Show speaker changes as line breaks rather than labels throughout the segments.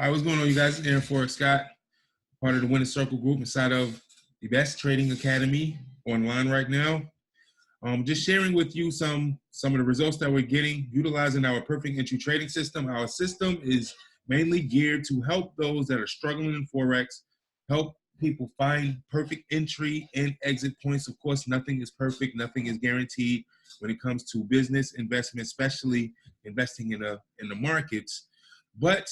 All right, what's going on, you guys? Aaron Forex Scott, part of the Winning Circle group inside of the best trading academy online right now. Just sharing with you some of the results that we're getting utilizing our perfect entry trading system. Our system is mainly geared to help those that are struggling in Forex, help people find perfect entry and exit points. Of course, nothing is perfect, nothing is guaranteed when it comes to business investment, especially investing in the markets. But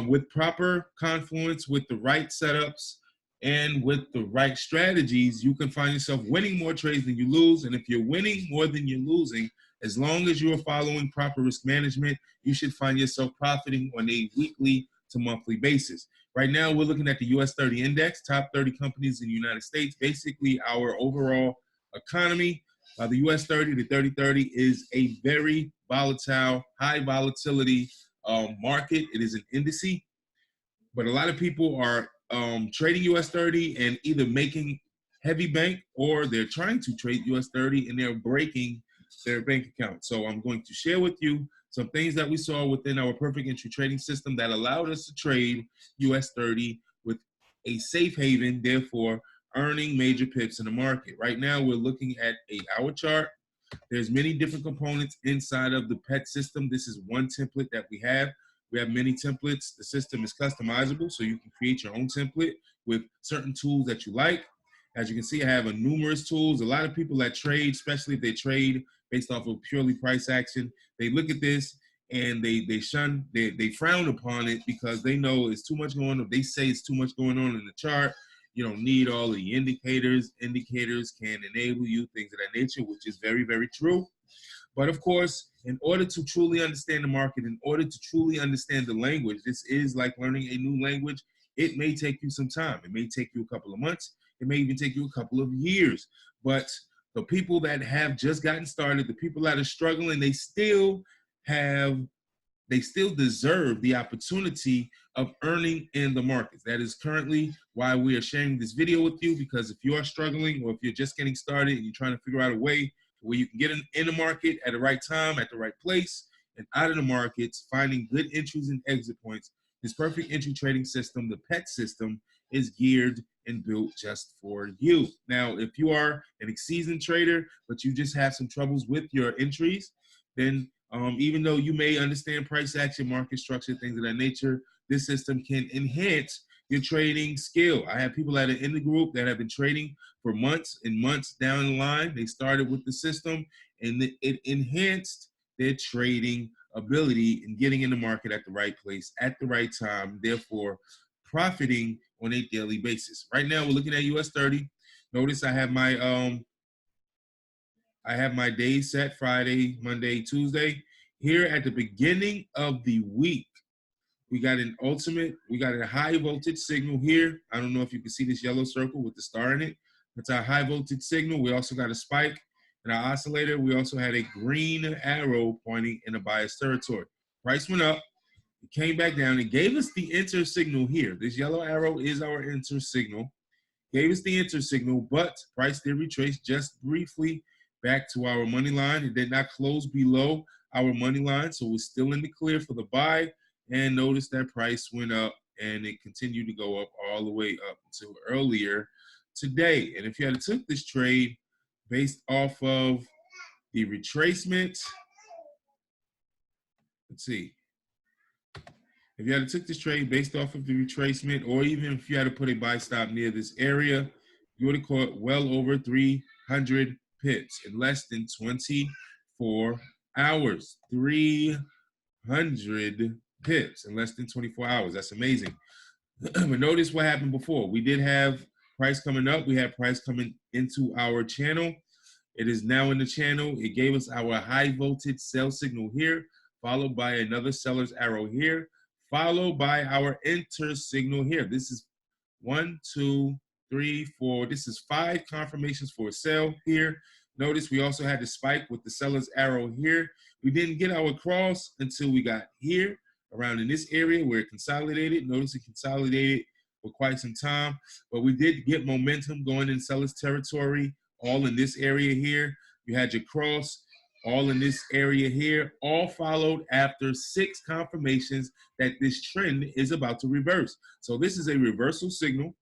with proper confluence, with the right setups, and with the right strategies, you can find yourself winning more trades than you lose. And if you're winning more than you're losing, as long as you're following proper risk management, you should find yourself profiting on a weekly to monthly basis. Right now, we're looking at the US30 index, top 30 companies in the United States, basically our overall economy. The US30, the 3030 is a very volatile, high volatility market. It is an indice, but a lot of people are trading US30 and either making heavy bank or they're trying to trade US30 and they're breaking their bank account. So I'm going to share with you some things that we saw within our perfect entry trading system that allowed us to trade US30 with a safe haven, therefore earning major pips in the market. Right now, we're looking at an hour chart. There's many different components inside of the PET system. This is one template that we have. We have many templates. The system is customizable, so you can create your own template with certain tools that you like. As you can see, I have numerous tools. A lot of people that trade, especially if they trade based off of purely price action, they look at this and they frown upon it because they know it's too much going on. They say it's too much going on in the chart. You don't need all of the indicators. Indicators can enable you, things of that nature, which is very, very true. But of course, in order to truly understand the market, in order to truly understand the language, this is like learning a new language. It may take you some time. It may take you a couple of months. It may even take you a couple of years. But the people that have just gotten started, the people that are struggling, they still deserve the opportunity of earning in the markets. That is currently why we are sharing this video with you, because if you are struggling or if you're just getting started and you're trying to figure out a way where you can get in the market at the right time, at the right place, and out of the markets, finding good entries and exit points, this perfect entry trading system, the PET system, is geared and built just for you. Now, if you are an seasoned trader, but you just have some troubles with your entries, then even though you may understand price action, market structure, things of that nature, this system can enhance your trading skill. I have people that are in the group that have been trading for months and months down the line. They started with the system and it enhanced their trading ability and getting in the market at the right place at the right time, therefore profiting on a daily basis. Right now, we're looking at US30. Notice I have my days set: Friday, Monday, Tuesday. Here at the beginning of the week, we got a high voltage signal here. I don't know if you can see this yellow circle with the star in it. That's our high voltage signal. We also got a spike in our oscillator. We also had a green arrow pointing in the bias territory. Price went up, it came back down. It gave us the enter signal here. This yellow arrow is our enter signal. Gave us the enter signal, but price did retrace just briefly back to our money line. It did not close below our money line, so we're still in the clear for the buy. And notice that price went up and it continued to go up all the way up until earlier today. And if you had took this trade based off of the retracement, let's see. If you had took this trade based off of the retracement, or even if you had to put a buy stop near this area, you would have caught well over 300 pips in less than 24 hours. 300 pips in less than 24 hours. That's amazing. But notice what happened before. We did have price coming up. We had price coming into our channel. It is now in the channel. It gave us our high voltage sell signal here, followed by another seller's arrow here, followed by our enter signal here. This is 1, 2, 3, 4. This is 5 confirmations for a sell here. Notice we also had the spike with the seller's arrow here. We didn't get our cross until we got here, around in this area where it consolidated. Notice it consolidated for quite some time, but we did get momentum going in seller's territory, all in this area here. You had your cross, all in this area here, all followed after 6 confirmations that this trend is about to reverse. So this is a reversal signal.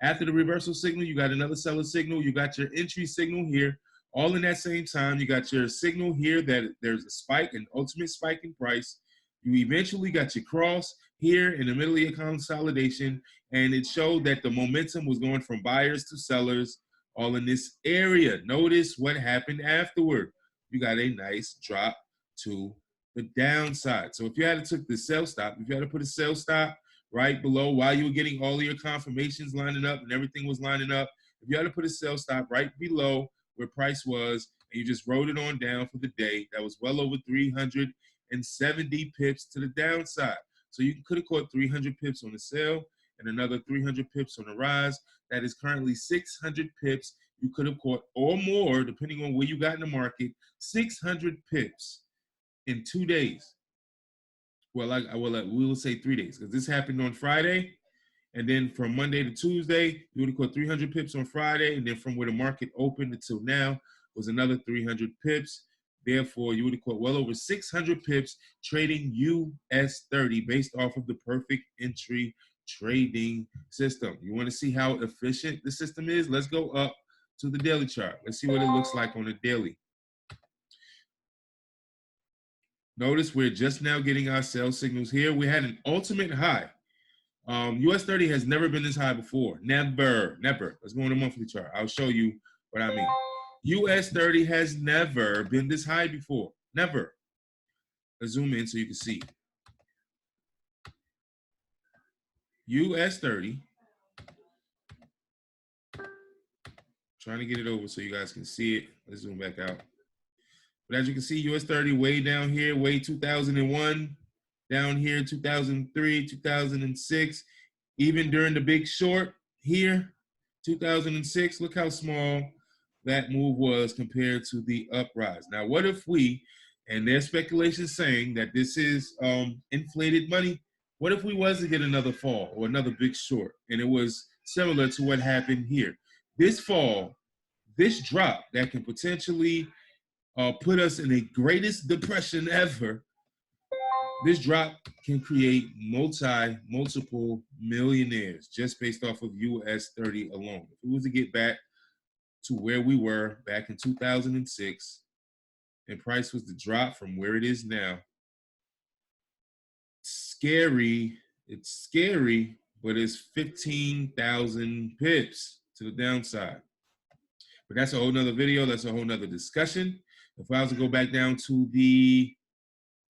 After the reversal signal, you got another seller signal. You got your entry signal here. All in that same time, you got your signal here that there's a spike, an ultimate spike in price. You eventually got your cross here in the middle of your consolidation, and it showed that the momentum was going from buyers to sellers all in this area. Notice what happened afterward. You got a nice drop to the downside. So if you had to took the sell stop, if you had to put a sell stop right below while you were getting all of your confirmations lining up and everything was lining up, if you had to put a sell stop right below where price was, and you just wrote it on down for the day, that was well over 370 pips to the downside. So you could have caught 300 pips on the sell and another 300 pips on the rise. That is currently 600 pips you could have caught, or more, depending on where you got in the market, 600 pips in 2 days. Well, we will say 3 days, because this happened on Friday, and then from Monday to Tuesday, you would have caught 300 pips on Friday, and then from where the market opened until now was another 300 pips. Therefore, you would have caught well over 600 pips trading US30 based off of the perfect entry trading system. You want to see how efficient the system is? Let's go up to the daily chart. Let's see what it looks like on the daily. Notice we're just now getting our sell signals here. We had an ultimate high. US30 has never been this high before. Never. Let's go on the monthly chart. I'll show you what I mean. US30 has never been this high before. Never. Let's zoom in so you can see. US30. Trying to get it over so you guys can see it. Let's zoom back out. But as you can see, US30 way down here, way 2001, down here 2003, 2006, even during the big short here, 2006, look how small that move was compared to the uprise. Now, what if we, and there's speculation saying that this is inflated money, what if we was to get another fall or another big short, and it was similar to what happened here? This fall, this drop that can potentially put us in the greatest depression ever, this drop can create multiple millionaires just based off of US30 alone. If we was to get back to where we were back in 2006 and price was to drop from where it is now, scary. It's scary, but it's 15,000 pips to the downside. But that's a whole nother video. That's a whole nother discussion. If I was to go back down to the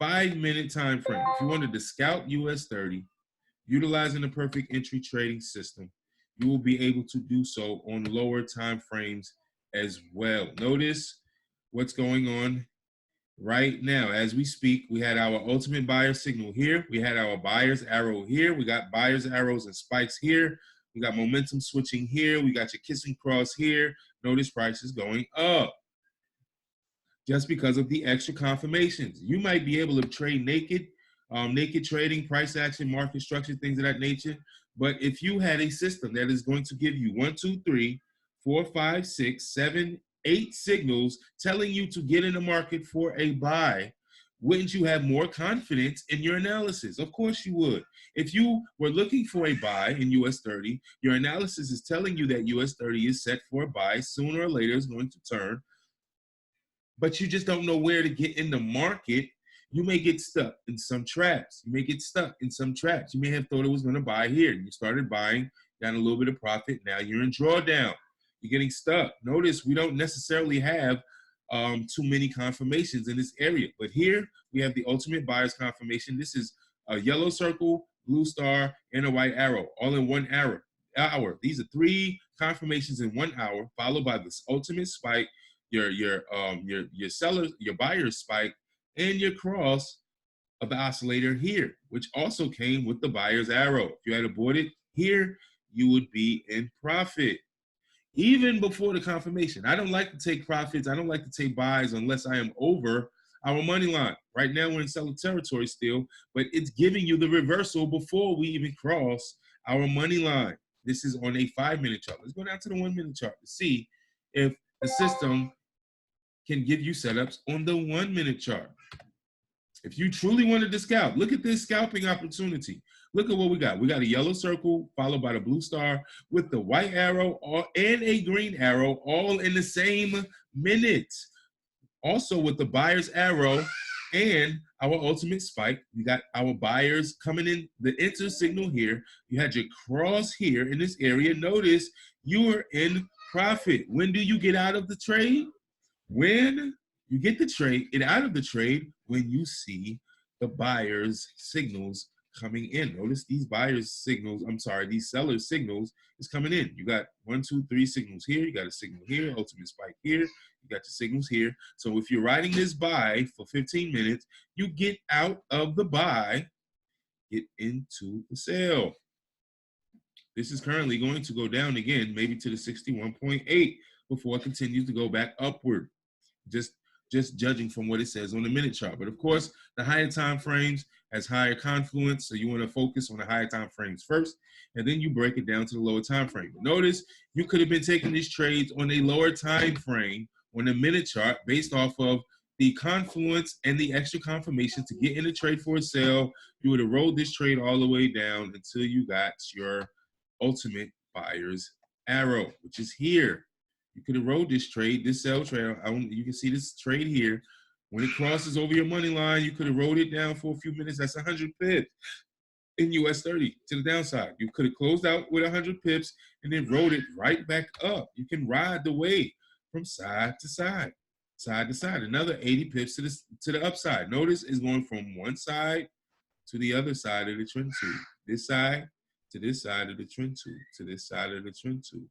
5-minute time frame, if you wanted to scout US30 utilizing the perfect entry trading system, you will be able to do so on lower time frames as well. Notice what's going on right now as we speak. We had our ultimate buyer signal here. We had our buyer's arrow here. We got buyer's arrows and spikes here. We got momentum switching here. We got your kissing cross here. Notice price is going up just because of the extra confirmations. You might be able to trade naked, naked trading, price action, market structure, things of that nature. But if you had a system that is going to give you 1, 2, 3, 4, 5, 6, 7, 8 signals telling you to get in the market for a buy, wouldn't you have more confidence in your analysis? Of course you would. If you were looking for a buy in US30, your analysis is telling you that US30 is set for a buy. Sooner or later it's going to turn, but you just don't know where to get in the market. You may get stuck in some traps. You may get stuck in some traps. You may have thought it was going to buy here. You started buying, got a little bit of profit. Now you're in drawdown. You're getting stuck. Notice we don't necessarily have too many confirmations in this area. But here we have the ultimate buyer's confirmation. This is a yellow circle, blue star, and a white arrow, all in 1 hour. These are 3 confirmations in 1 hour, followed by this ultimate spike, your seller, your buyer's spike, and your cross of the oscillator here, which also came with the buyer's arrow. If you had bought it here, you would be in profit. Even before the confirmation. I don't like to take profits. I don't like to take buys unless I am over our money line. Right now we're in seller territory still, but it's giving you the reversal before we even cross our money line. This is on a 5-minute chart. Let's go down to the 1-minute chart to see if the system can give you setups on the 1 minute chart. If you truly wanted to scalp, look at this scalping opportunity. Look at what we got. We got a yellow circle followed by the blue star with the white arrow and a green arrow all in the same minute. Also with the buyer's arrow and our ultimate spike, we got our buyers coming in the enter signal here. You had your cross here in this area. Notice you are in profit. When do you get out of the trade? When you get the trade, get out of the trade when you see the buyer's signals coming in. Notice these buyer's signals, these sellers' signals is coming in. You got 1, 2, 3 signals here. You got a signal here, ultimate spike here. You got your signals here. So if you're riding this buy for 15 minutes, you get out of the buy, get into the sell. This is currently going to go down again, maybe to the 61.8 before it continues to go back upward. Just judging from what it says on the minute chart. But of course, the higher time frames has higher confluence, so you want to focus on the higher time frames first, and then you break it down to the lower time frame. But notice you could have been taking these trades on a lower time frame on the minute chart based off of the confluence and the extra confirmation to get in the trade for a sale. You would have rolled this trade all the way down until you got your ultimate buyer's arrow, which is here. You could have rode this trade, this sell trade. You can see this trade here. When it crosses over your money line, you could have rode it down for a few minutes. That's 100 pips in US30 to the downside. You could have closed out with 100 pips and then rode it right back up. You can ride the wave from side to side, side to side. Another 80 pips to the upside. Notice it's going from one side to the other side of the trend tube. This side to this side of the trend tube, to this side of the trend tube.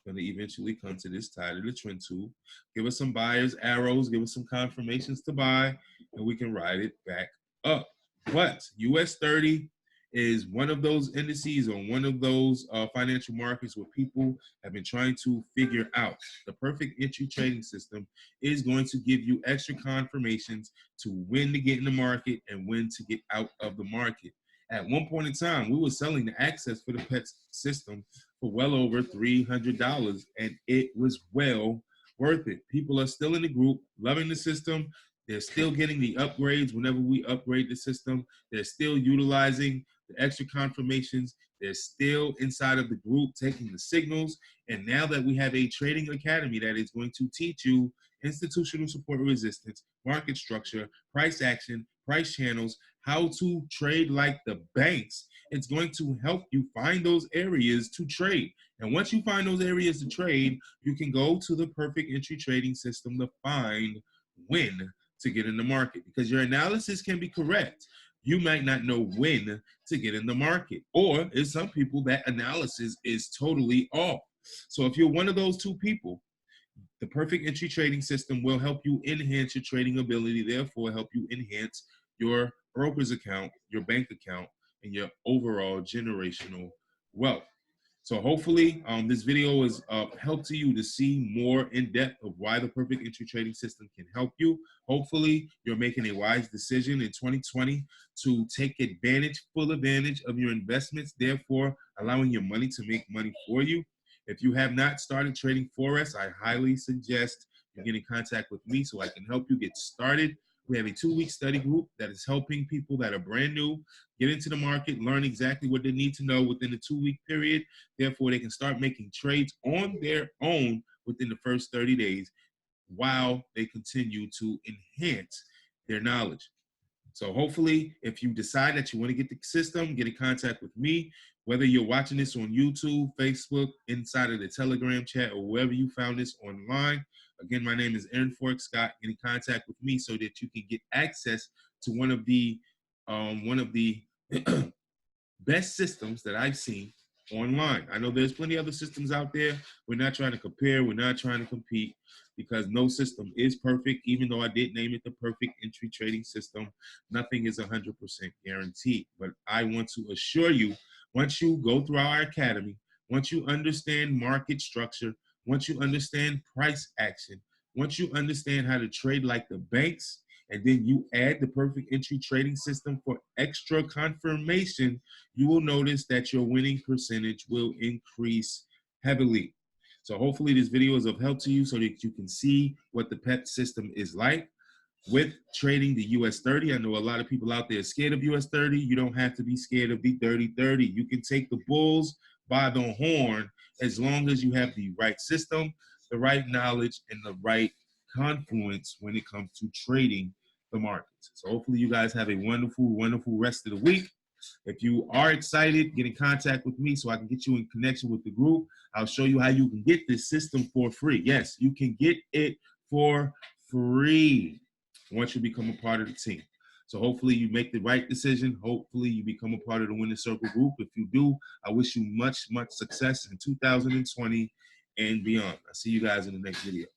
Going to eventually come to this side of the trend tube. Give us some buyers arrows, give us some confirmations to buy, and we can ride it back up. But US30 is one of those indices or one of those financial markets where people have been trying to figure out. The perfect entry trading system is going to give you extra confirmations to when to get in the market and when to get out of the market. At one point in time, we were selling the access for the PET system for well over $300, and it was well worth it. People are still in the group, loving the system. They're still getting the upgrades whenever we upgrade the system. They're still utilizing the extra confirmations. They're still inside of the group taking the signals. And now that we have a trading academy that is going to teach you institutional support resistance, market structure, price action, price channels, how to trade like the banks, it's going to help you find those areas to trade. And once you find those areas to trade, you can go to the perfect entry trading system to find when to get in the market, because your analysis can be correct. You might not know when to get in the market, or in some people that analysis is totally off. So if you're one of those two people, the perfect entry trading system will help you enhance your trading ability, therefore help you enhance your broker's account, your bank account, and your overall generational wealth. So hopefully this video has helped to you to see more in depth of why the perfect entry trading system can help you. Hopefully you're making a wise decision in 2020 to take advantage, full advantage of your investments, therefore allowing your money to make money for you. If you have not started trading Forex, I highly suggest you get in contact with me so I can help you get started. We have a 2-week study group that is helping people that are brand new get into the market, learn exactly what they need to know within the 2-week period. Therefore, they can start making trades on their own within the first 30 days while they continue to enhance their knowledge. So hopefully, if you decide that you want to get the system, get in contact with me, whether you're watching this on YouTube, Facebook, inside of the Telegram chat, or wherever you found this online. Again, my name is Aaron Forex Scott. Get in contact with me so that you can get access to one of the best systems that I've seen online. I know there's plenty of other systems out there. We're not trying to compare. We're not trying to compete, because no system is perfect. Even though I did name it the perfect entry trading system, nothing is 100% guaranteed. But I want to assure you, once you go through our academy, once you understand market structure, once you understand price action, once you understand how to trade like the banks, and then you add the perfect entry trading system for extra confirmation, you will notice that your winning percentage will increase heavily. So hopefully this video is of help to you so that you can see what the PET system is like with trading the US30. I know a lot of people out there are scared of US30. You don't have to be scared of the 30-30. You can take the bulls by the horn as long as you have the right system, the right knowledge, and the right confluence when it comes to trading the markets. So hopefully you guys have a wonderful, wonderful rest of the week. If you are excited, get in contact with me so I can get you in connection with the group. I'll show you how you can get this system for free. Yes, you can get it for free once you become a part of the team. So hopefully you make the right decision. Hopefully you become a part of the Winning Circle group. If you do, I wish you much, much success in 2020 and beyond. I'll see you guys in the next video.